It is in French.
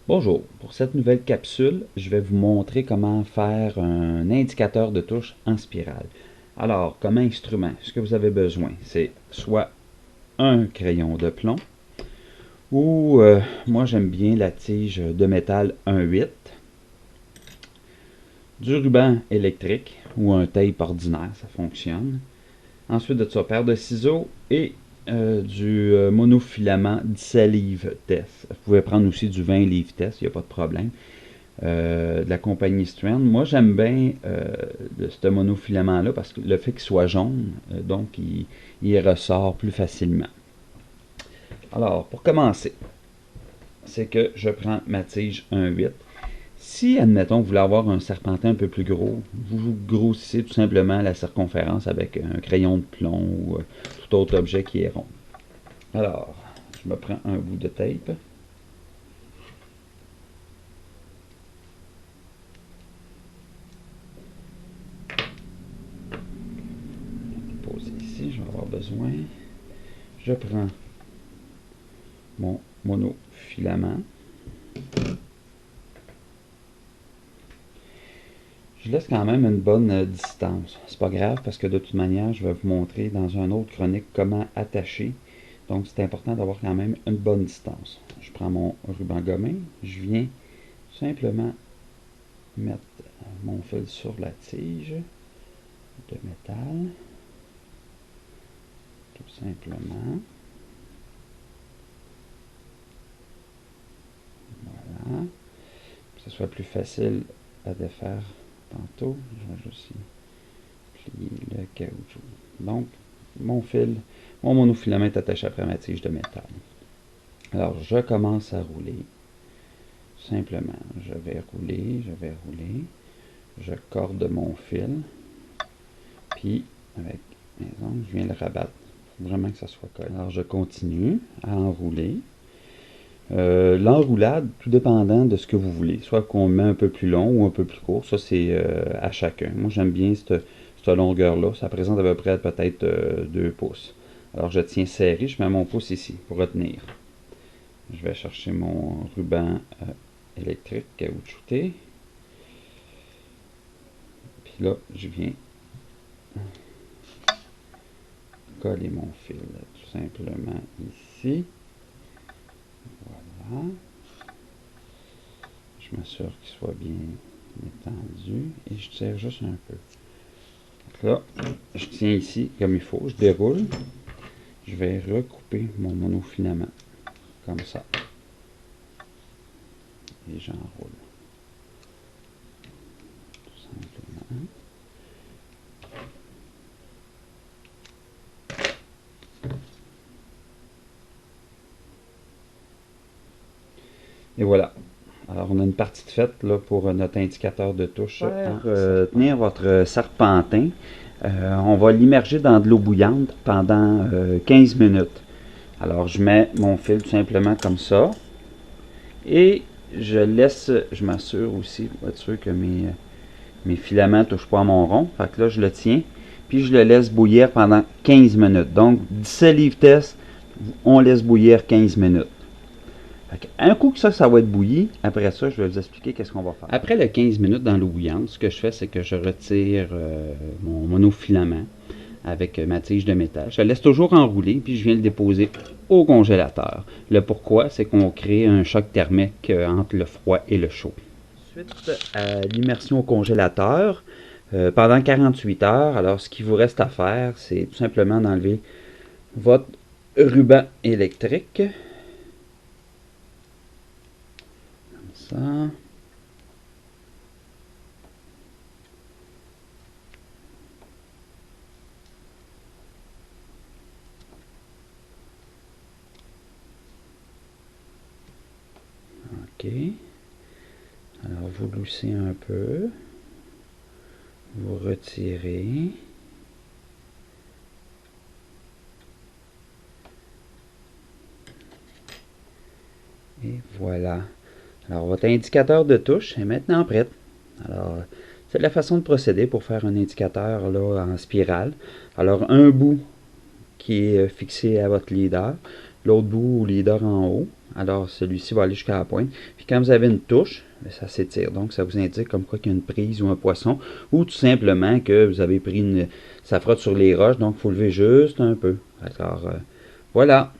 Bonjour, pour cette nouvelle capsule, je vais vous montrer comment faire un indicateur de touche en spirale. Alors, comme instrument, ce que vous avez besoin, c'est soit un crayon de plomb ou moi j'aime bien la tige de métal 1,8, du ruban électrique ou un tape ordinaire, ça fonctionne. Ensuite de ça, paire de ciseaux et du monofilament 17 livres test. Vous pouvez prendre aussi du 20 livres test, il n'y a pas de problème. De la compagnie Strand. Moi, j'aime bien ce monofilament-là parce que le fait qu'il soit jaune, donc il ressort plus facilement. Alors, pour commencer, c'est que je prends ma tige 1,8. Si, admettons, vous voulez avoir un serpentin un peu plus gros, vous grossissez tout simplement la circonférence avec un crayon de plomb ou tout autre objet qui est rond. Alors, je me prends un bout de tape. Poser ici, je vais avoir besoin. Je prends mon monofilament. Je laisse quand même une bonne distance. C'est pas grave parce que de toute manière, je vais vous montrer dans une autre chronique comment attacher. Donc c'est important d'avoir quand même une bonne distance. Je prends mon ruban gommé, je viens simplement mettre mon fil sur la tige de métal. Tout simplement. Voilà. Pour que ce soit plus facile à défaire tantôt, je vais juste plier le caoutchouc. Donc, mon monofilament est attaché après ma tige de métal. Alors, je commence à rouler. Simplement, je vais rouler, je corde mon fil, puis avec mes ongles, je viens le rabattre. Il faut vraiment que ça soit collé. Alors, je continue à enrouler. L'enroulade, tout dépendant de ce que vous voulez, soit qu'on met un peu plus long ou un peu plus court, ça c'est à chacun. Moi j'aime bien cette longueur-là, ça présente à peu près peut-être 2 pouces. Alors je tiens serré, je mets mon pouce ici pour retenir. Je vais chercher mon ruban électrique caoutchouté. Puis là, je viens coller mon fil tout simplement ici. Voilà. Je m'assure qu'il soit bien étendu et je tire juste un peu. Donc là, je tiens ici comme il faut, je déroule. Je vais recouper mon monofilament comme ça. Et j'enroule. Tout simplement. Et voilà. Alors, on a une partie de faite là, pour notre indicateur de touche. Pour tenir votre serpentin, on va l'immerger dans de l'eau bouillante pendant 15 minutes. Alors, je mets mon fil tout simplement comme ça. Et je laisse, je m'assure aussi, pour être sûr que mes filaments ne touchent pas à mon rond. Fait que là, je le tiens. Puis, je le laisse bouillir pendant 15 minutes. Donc, 17 livres test, on laisse bouillir 15 minutes. Un coup que ça va être bouilli, après ça, je vais vous expliquer qu'est-ce qu'on va faire. Après les 15 minutes dans l'eau bouillante, ce que je fais, c'est que je retire mon monofilament avec ma tige de métal. Je le laisse toujours enrouler, puis je viens le déposer au congélateur. Le pourquoi, c'est qu'on crée un choc thermique entre le froid et le chaud. Ensuite, à l'immersion au congélateur, pendant 48 heures, alors ce qu'il vous reste à faire, c'est tout simplement d'enlever votre ruban électrique. Ça. OK. Alors, vous loussez un peu. Vous retirez. Et voilà. Alors, votre indicateur de touche est maintenant prêt. Alors, c'est la façon de procéder pour faire un indicateur là, en spirale. Alors, un bout qui est fixé à votre leader, l'autre bout au leader en haut. Alors celui-ci va aller jusqu'à la pointe. Puis quand vous avez une touche, ça s'étire. Donc ça vous indique comme quoi qu'il y a une prise ou un poisson. Ou tout simplement que vous avez pris une... Ça frotte sur les roches, donc il faut lever juste un peu. Alors voilà.